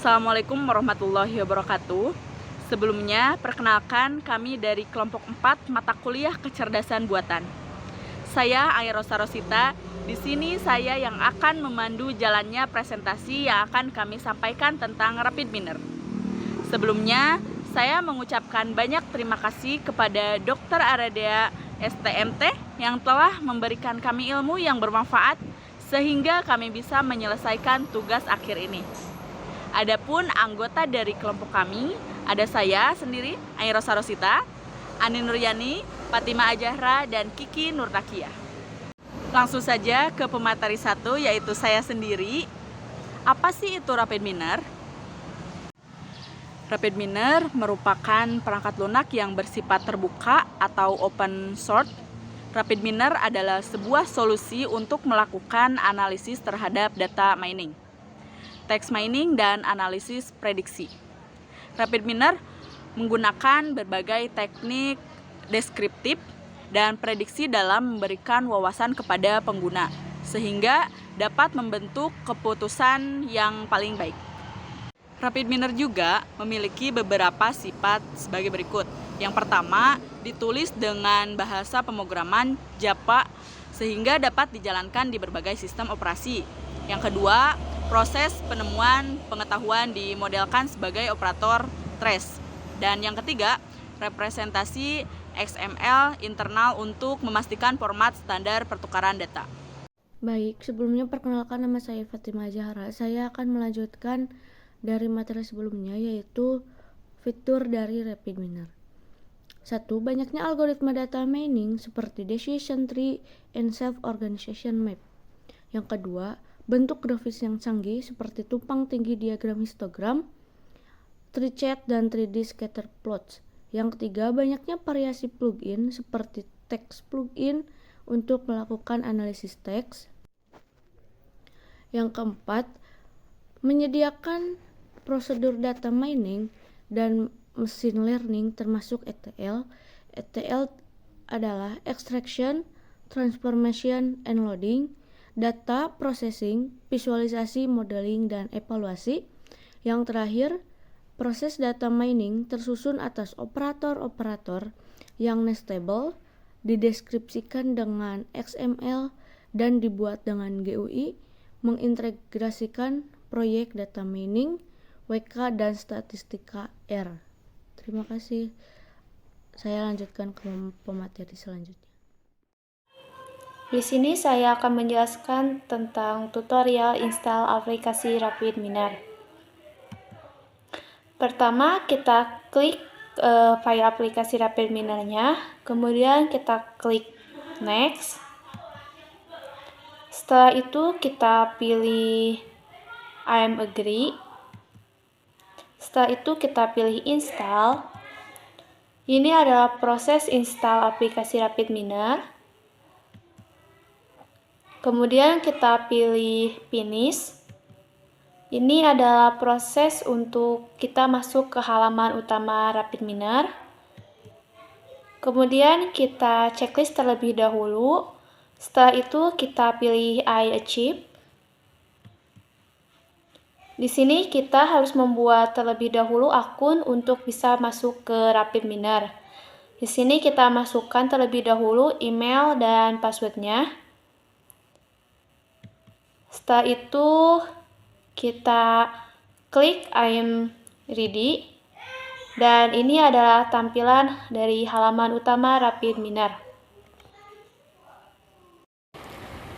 Assalamualaikum warahmatullahi wabarakatuh. Sebelumnya, perkenalkan kami dari kelompok 4 mata kuliah kecerdasan buatan. Saya Aya Rosa Rosita. Di sini saya yang akan memandu jalannya presentasi yang akan kami sampaikan tentang Rapid Miner. Sebelumnya, saya mengucapkan banyak terima kasih kepada Dr. Aradea STMT yang telah memberikan kami ilmu yang bermanfaat sehingga kami bisa menyelesaikan tugas akhir ini. Adapun anggota dari kelompok kami, ada saya sendiri, Aya Rosa Rosita, Ani Nuryani, Fatima Ajahra, dan Kiki Nurtakia. Langsung saja ke pemateri 1, yaitu saya sendiri. Apa sih itu Rapid Miner? Rapid Miner merupakan perangkat lunak yang bersifat terbuka atau open source. Rapid Miner adalah sebuah solusi untuk melakukan analisis terhadap data mining, text mining, dan analisis prediksi. Rapid Miner menggunakan berbagai teknik deskriptif dan prediksi dalam memberikan wawasan kepada pengguna, sehingga dapat membentuk keputusan yang paling baik. Rapid Miner juga memiliki beberapa sifat sebagai berikut. Yang pertama, ditulis dengan bahasa pemrograman Java sehingga dapat dijalankan di berbagai sistem operasi. Yang kedua, proses penemuan pengetahuan dimodelkan sebagai operator trace. Dan yang ketiga, representasi XML internal untuk memastikan format standar pertukaran data. Baik, sebelumnya perkenalkan, nama saya Fatima Ajahra. Saya akan melanjutkan dari materi sebelumnya, yaitu fitur dari Rapid Miner. 1. Banyaknya algoritma data mining seperti decision tree and self-organization map. Yang kedua, bentuk grafis yang canggih seperti tumpang tinggi diagram histogram, tree chart, dan 3D scatter plots. Yang ketiga, banyaknya variasi plugin seperti text plugin untuk melakukan analisis teks. Yang keempat, menyediakan prosedur data mining dan machine learning termasuk ETL. ETL adalah extraction, transformation, and loading, data processing, visualisasi, modeling, dan evaluasi. Yang terakhir, proses data mining tersusun atas operator-operator yang nestable, dideskripsikan dengan XML, dan dibuat dengan GUI, mengintegrasikan proyek data mining, WK, dan statistika R. Terima kasih. Saya lanjutkan ke pemateri selanjutnya. Di sini saya akan menjelaskan tentang tutorial install aplikasi Rapid Miner. Pertama, kita klik file aplikasi Rapid Miner-nya, kemudian kita klik Next. Setelah itu kita pilih I'm agree. Setelah itu kita pilih install. Ini adalah proses install aplikasi Rapid Miner. Kemudian kita pilih finish. Ini adalah proses untuk kita masuk ke halaman utama Rapid Miner. Kemudian kita checklist terlebih dahulu. Setelah itu kita pilih I achieve. Di sini kita harus membuat terlebih dahulu akun untuk bisa masuk ke Rapid Miner. Di sini kita masukkan terlebih dahulu email dan passwordnya. Setelah itu kita klik I am ready. Dan ini adalah tampilan dari halaman utama Rapid Miner.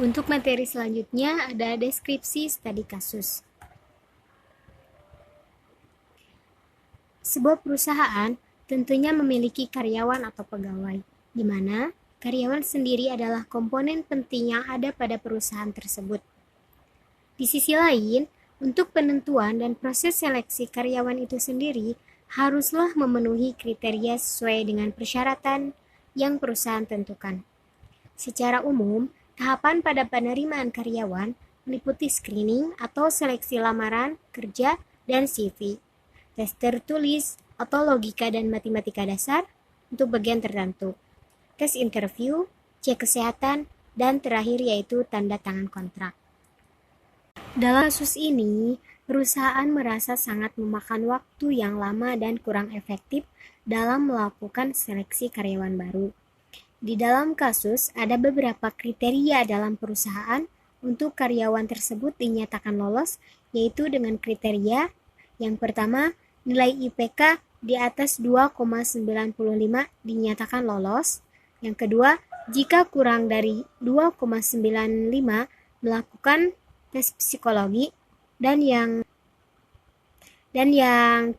Untuk materi selanjutnya ada deskripsi studi kasus. Sebuah perusahaan tentunya memiliki karyawan atau pegawai, di mana karyawan sendiri adalah komponen penting yang ada pada perusahaan tersebut. Di sisi lain, untuk penentuan dan proses seleksi karyawan itu sendiri haruslah memenuhi kriteria sesuai dengan persyaratan yang perusahaan tentukan. Secara umum, tahapan pada penerimaan karyawan meliputi screening atau seleksi lamaran kerja dan CV, tes tertulis atau logika dan matematika dasar untuk bagian tertentu, tes interview, cek kesehatan, dan terakhir yaitu tanda tangan kontrak. Dalam kasus ini, perusahaan merasa sangat memakan waktu yang lama dan kurang efektif dalam melakukan seleksi karyawan baru. Di dalam kasus, ada beberapa kriteria dalam perusahaan untuk karyawan tersebut dinyatakan lolos, yaitu dengan kriteria yang pertama, nilai IPK di atas 2,95 dinyatakan lolos. Yang kedua, jika kurang dari 2,95 melakukan tes psikologi. Dan yang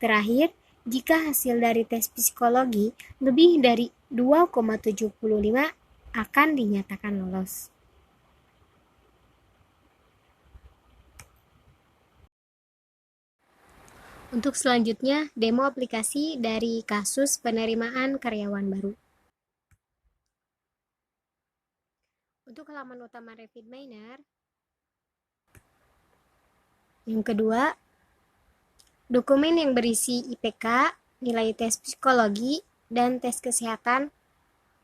terakhir, jika hasil dari tes psikologi lebih dari 2,75 akan dinyatakan lolos. Untuk selanjutnya, demo aplikasi dari kasus penerimaan karyawan baru. Untuk halaman utama RapidMiner, yang kedua, dokumen yang berisi IPK, nilai tes psikologi, dan tes kesehatan,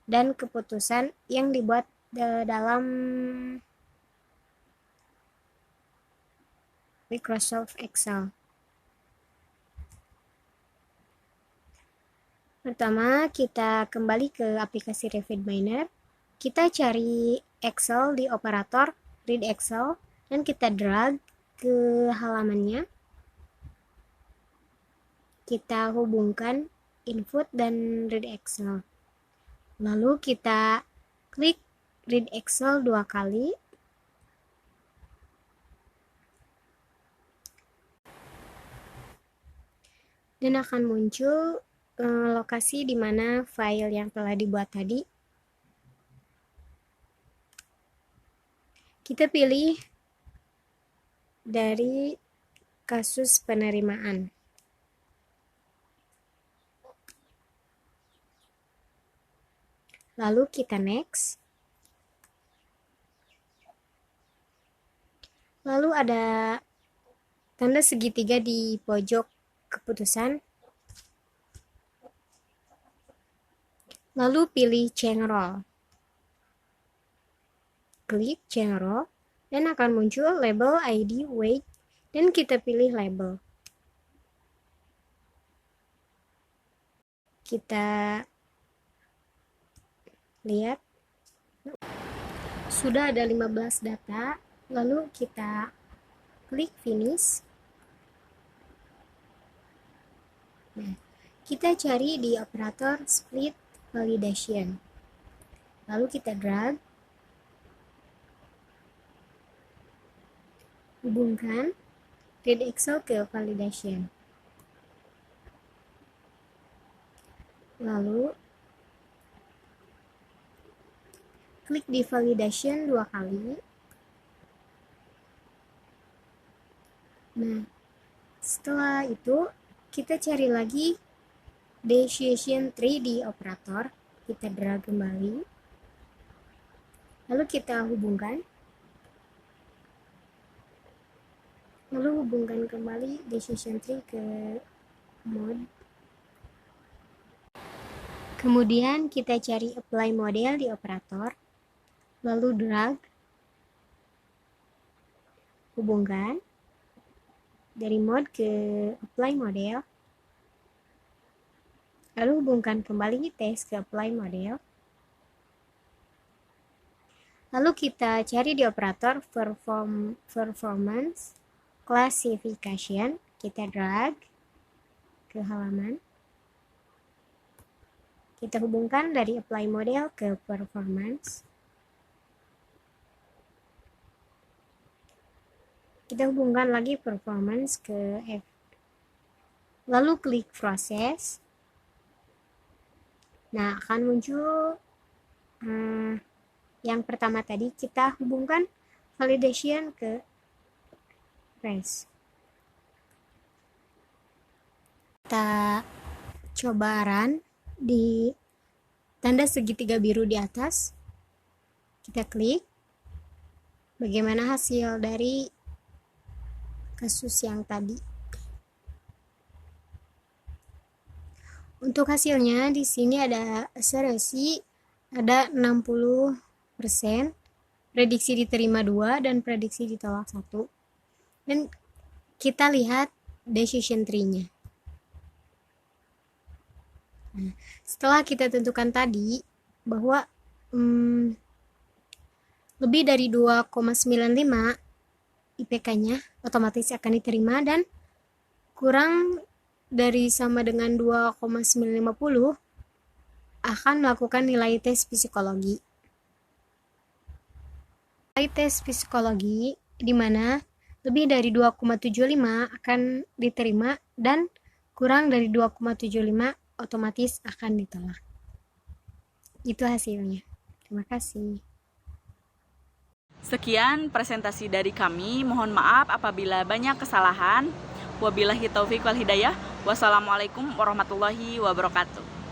dan keputusan yang dibuat dalam Microsoft Excel. Pertama, kita kembali ke aplikasi RapidMiner. Kita cari Excel di operator Read Excel, dan kita drag ke halamannya. Kita hubungkan input dan read Excel. Lalu kita klik read Excel 2 kali. Dan akan muncul lokasi di mana file yang telah dibuat tadi. Kita pilih dari kasus penerimaan. Lalu kita next. Lalu ada tanda segitiga di pojok keputusan. Lalu pilih change role. Klik change role. Dan akan muncul label, ID, weight, dan kita pilih label. Kita lihat, sudah ada 15 data, lalu kita klik finish. Nah, kita cari di operator split validation. Lalu kita drag. Hubungkan read Excel ke validation. Lalu klik di validation 2 kali. Nah, setelah itu kita cari lagi decision tree di operator. Kita drag kembali. Lalu kita hubungkan. Lalu hubungkan kembali decision tree ke mode. Kemudian kita cari apply model di operator. Lalu drag. Hubungkan dari mode ke apply model. Lalu hubungkan kembali tes ke apply model. Lalu kita cari di operator performance classification. Kita drag ke halaman. Kita hubungkan dari apply model ke performance. Kita hubungkan lagi performance ke F. Lalu klik proses. Nah, akan muncul yang pertama tadi, kita hubungkan validation ke press. Kita coba run di tanda segitiga biru di atas. Kita klik. Bagaimana hasil dari kasus yang tadi? Untuk hasilnya di sini ada accuracy ada 60%, prediksi diterima 2 dan prediksi ditolak 1. Dan kita lihat decision tree-nya. Nah, setelah kita tentukan tadi bahwa lebih dari 2,95 IPK-nya otomatis akan diterima dan kurang dari sama dengan 2,950 akan melakukan nilai tes psikologi. Nilai tes psikologi di mana lebih dari 2,75 akan diterima dan kurang dari 2,75 otomatis akan ditolak. Itu hasilnya. Terima kasih. Sekian presentasi dari kami. Mohon maaf apabila banyak kesalahan. Wabillahi taufik wal hidayah. Wassalamualaikum warahmatullahi wabarakatuh.